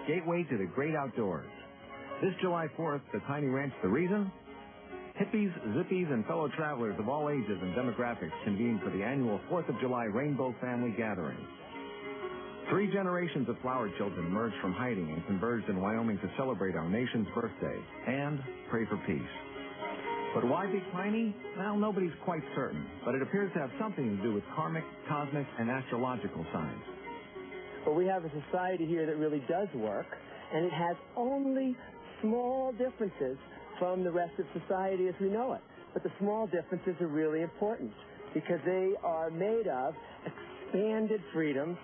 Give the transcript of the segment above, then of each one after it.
Gateway to the great outdoors. This July 4th, the Tiny Ranch, the reason? Hippies, zippies, and fellow travelers of all ages and demographics convene for the annual 4th of July Rainbow Family Gathering. 3 generations of flower children emerged from hiding and converged in Wyoming to celebrate our nation's birthday and pray for peace. But why Big Piney? Well, nobody's quite certain, but it appears to have something to do with karmic, cosmic, and astrological signs. Well, we have a society here that really does work, and it has only small differences from the rest of society as we know it. But the small differences are really important because they are made of expanded freedom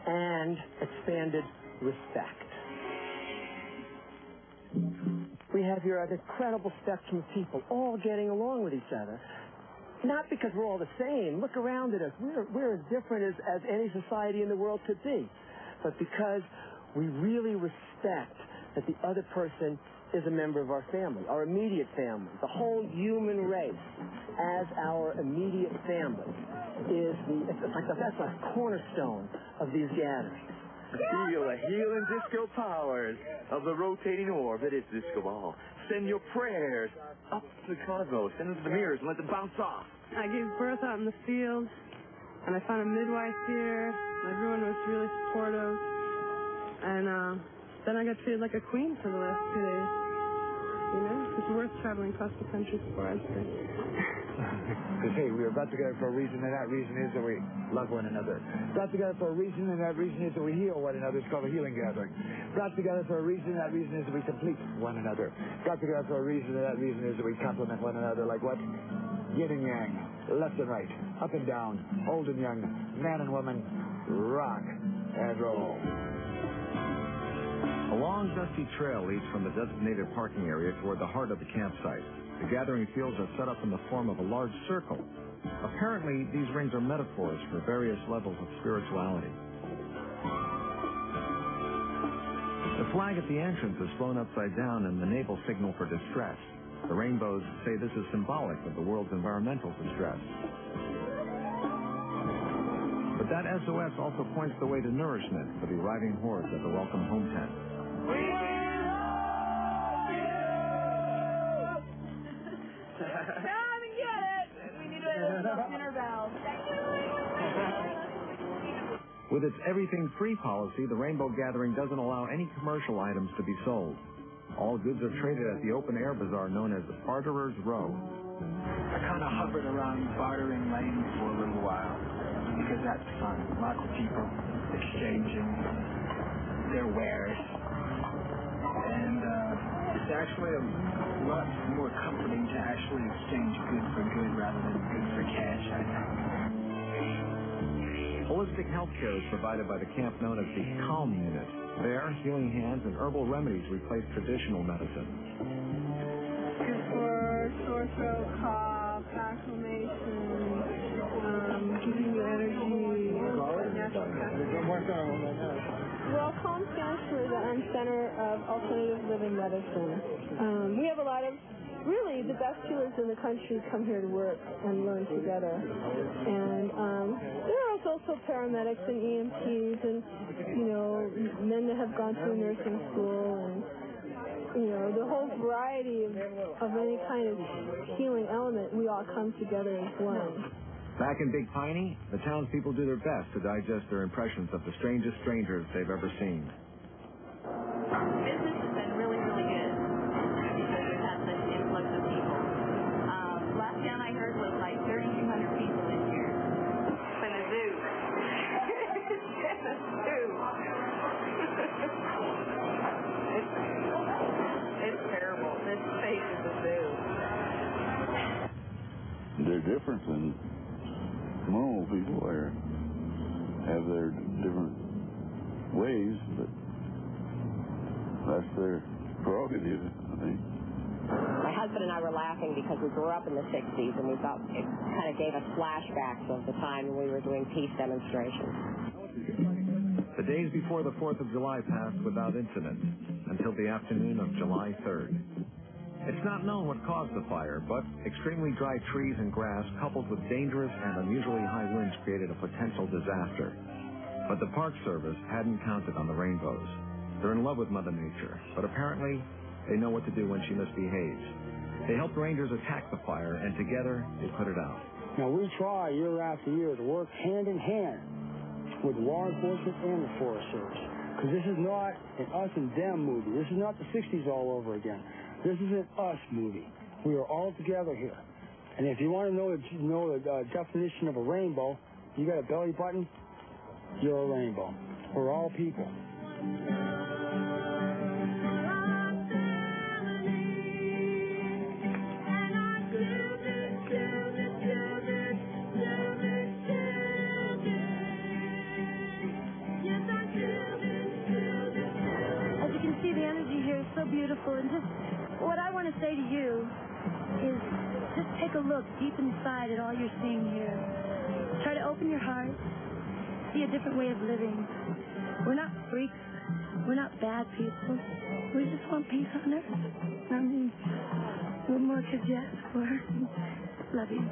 and expanded respect. We have here an incredible spectrum of people all getting along with each other. Not because we're all the same. Look around at us. We're as different as any society in the world could be. But because we really respect that the other person is a member of our family, our immediate family. The whole human race as our immediate family that's a cornerstone of these gatherings. Feel the healing disco powers of the rotating orb that is Disco Ball. Send your prayers up to the cosmos, send them to the mirrors, and let them bounce off. I gave birth out in the field, and I found a midwife here. Everyone was really supportive, and then I got treated like a queen for the last 2 days. You know, it's worth traveling across the country for, I think. Because, hey, we are brought together for a reason, and that reason is that we love one another. Brought together for a reason, and that reason is that we heal one another. It's called a healing gathering. Brought together for a reason, and that reason is that we complete one another. Brought together for a reason, and that reason is that we complement one another. Like what? Yin and yang, left and right, up and down, old and young, man and woman, rock and roll. A long, dusty trail leads from the designated parking area toward the heart of the campsite. The gathering fields are set up in the form of a large circle. Apparently, these rings are metaphors for various levels of spirituality. The flag at the entrance is flown upside down in the naval signal for distress. The rainbows say this is symbolic of the world's environmental distress. But that SOS also points the way to nourishment for the arriving hordes at the welcome home tent. We love you! Come and get it! We need a dinner bell. With its everything-free policy, the Rainbow Gathering doesn't allow any commercial items to be sold. All goods are traded at the open-air bazaar known as the Barterer's Row. I kind of hovered around bartering lanes for a little while because that's fun. Lots of people exchanging their wares. And it's actually a lot more comforting to actually exchange good for good rather than good for cash, I think. Holistic health care is provided by the camp known as the Calm Unit. There, healing hands and herbal remedies replace traditional medicine. Good for sore throat, cough, acclimation, giving you energy, natural Well, Calm stands for the Center of Alternative Living Medicine. We have a lot of, really, the best healers in the country come here to work and learn together. And there are also paramedics and EMTs and, you know, men that have gone through nursing school and, you know, the whole variety of any kind of healing element. We all come together as one. Back in Big Piney, the townspeople do their best to digest their impressions of the strangest strangers they've ever seen. Business has been really, really good because we've had such an influx of people. Last count I heard was like 3,200 people this year. It's in a zoo. It's a zoo. It's terrible. This space is a zoo. They're different than normal people there. Have their different ways, but that's their prerogative, I think. My husband and I were laughing because we grew up in the 60s, and we thought it kind of gave us flashbacks of the time when we were doing peace demonstrations. The days before the 4th of July passed without incident until the afternoon of July 3rd. It's not known what caused the fire, but extremely dry trees and grass coupled with dangerous and unusually high winds created a potential disaster. But the Park Service hadn't counted on the rainbows. They're in love with Mother Nature, but apparently they know what to do when she misbehaves. They helped rangers attack the fire, and together they put it out. Now, we try year after year to work hand in hand with law enforcement and the Forest Service, because this is not an us and them movie. This is not the 60s all over again. This is an us movie. We are all together here. And if you want to know the definition of a rainbow, you got a belly button, you're a rainbow. We're all people. So beautiful, and just what I want to say to you is just take a look deep inside at all you're seeing here. Try to open your heart, see a different way of living. We're not freaks. We're not bad people. We just want peace on earth. I mean, what more could you ask for? Love you.